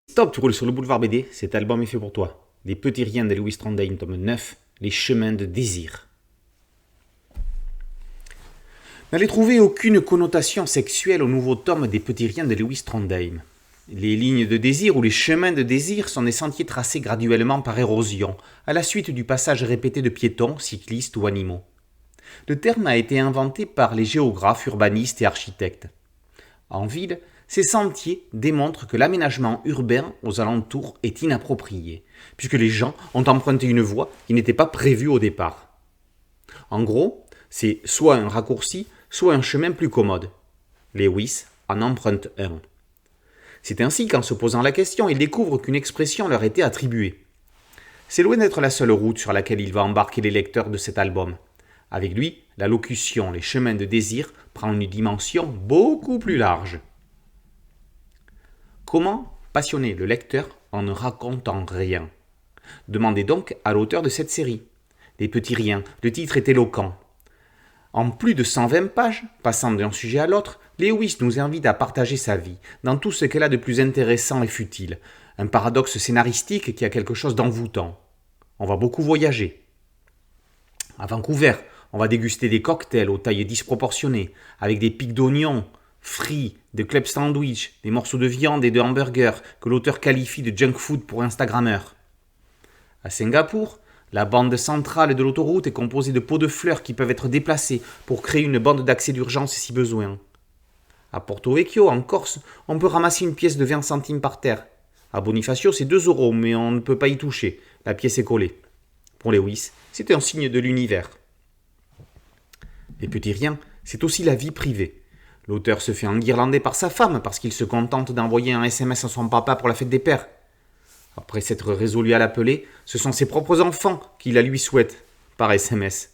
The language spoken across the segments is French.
Stop, tu roules sur le boulevard BD, cet album est fait pour toi. Les petits riens de Louis Trondheim, tome 9, Les chemins de désir. N'allez trouver aucune connotation sexuelle au nouveau tome des petits riens de Louis Trondheim. Les lignes de désir ou les chemins de désir sont des sentiers tracés graduellement par érosion, à la suite du passage répété de piétons, cyclistes ou animaux. Le terme a été inventé par les géographes, urbanistes et architectes. En ville, ces sentiers démontrent que l'aménagement urbain aux alentours est inapproprié, puisque les gens ont emprunté une voie qui n'était pas prévue au départ. En gros, c'est soit un raccourci, soit un chemin plus commode. Lewis en emprunte un. C'est ainsi qu'en se posant la question, ils découvrent qu'une expression leur était attribuée. C'est loin d'être la seule route sur laquelle il va embarquer les lecteurs de cet album. Avec lui, la locution « les chemins de désir » prend une dimension beaucoup plus large. Comment passionner le lecteur en ne racontant rien? Demandez donc à l'auteur de cette série. Les petits riens, le titre est éloquent. En plus de 120 pages, passant d'un sujet à l'autre, Lewis nous invite à partager sa vie, dans tout ce qu'elle a de plus intéressant et futile. Un paradoxe scénaristique qui a quelque chose d'envoûtant. On va beaucoup voyager. À Vancouver, on va déguster des cocktails aux tailles disproportionnées, avec des pics d'oignons, frits, de club sandwich, des morceaux de viande et de hamburgers que l'auteur qualifie de junk food pour Instagrammeurs. À Singapour, la bande centrale de l'autoroute est composée de pots de fleurs qui peuvent être déplacés pour créer une bande d'accès d'urgence si besoin. À Porto Vecchio, en Corse, on peut ramasser une pièce de 20 centimes par terre. À Bonifacio, c'est 2 €, mais on ne peut pas y toucher. La pièce est collée. Pour Lewis, c'est un signe de l'univers. Les petits riens, c'est aussi la vie privée. L'auteur se fait enguirlander par sa femme parce qu'il se contente d'envoyer un SMS à son papa pour la fête des pères. Après s'être résolu à l'appeler, ce sont ses propres enfants qui la lui souhaitent, par SMS.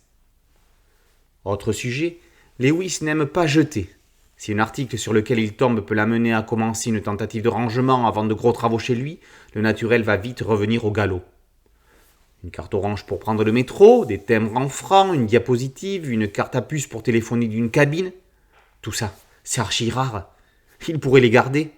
Autre sujet, Lewis n'aime pas jeter. Si un article sur lequel il tombe peut l'amener à commencer une tentative de rangement avant de gros travaux chez lui, le naturel va vite revenir au galop. Une carte orange pour prendre le métro, des timbres en francs, une diapositive, une carte à puce pour téléphoner d'une cabine. Tout ça, c'est archi rare. Il pourrait les garder.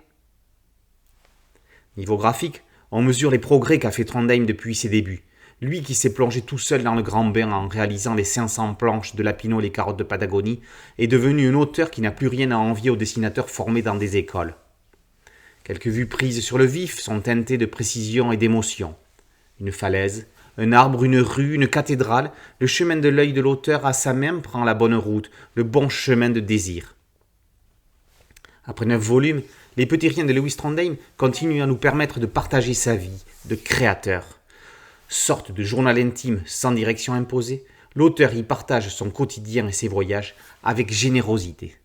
Niveau graphique, on mesure les progrès qu'a fait Trondheim depuis ses débuts. Lui qui s'est plongé tout seul dans le grand bain en réalisant les 500 planches de Lapino les carottes de Patagonie, est devenu un auteur qui n'a plus rien à envier aux dessinateurs formés dans des écoles. Quelques vues prises sur le vif sont teintées de précision et d'émotion. Une falaise, un arbre, une rue, une cathédrale, le chemin de l'œil de l'auteur à sa main prend la bonne route, le bon chemin de désir. Après 9 volumes, les petits riens de Louis Trondheim continuent à nous permettre de partager sa vie de créateur. Sorte de journal intime sans direction imposée, l'auteur y partage son quotidien et ses voyages avec générosité.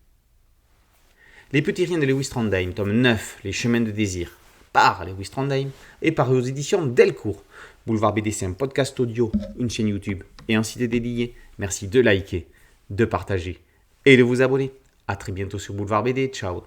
Les petits riens de Louis Trondheim, tome 9, Les chemins de désir, par Louis Trondheim, et paru aux éditions Delcourt. Boulevard BD, c'est un podcast audio, une chaîne YouTube et un site dédié. Merci de liker, de partager et de vous abonner. A très bientôt sur Boulevard BD. Ciao.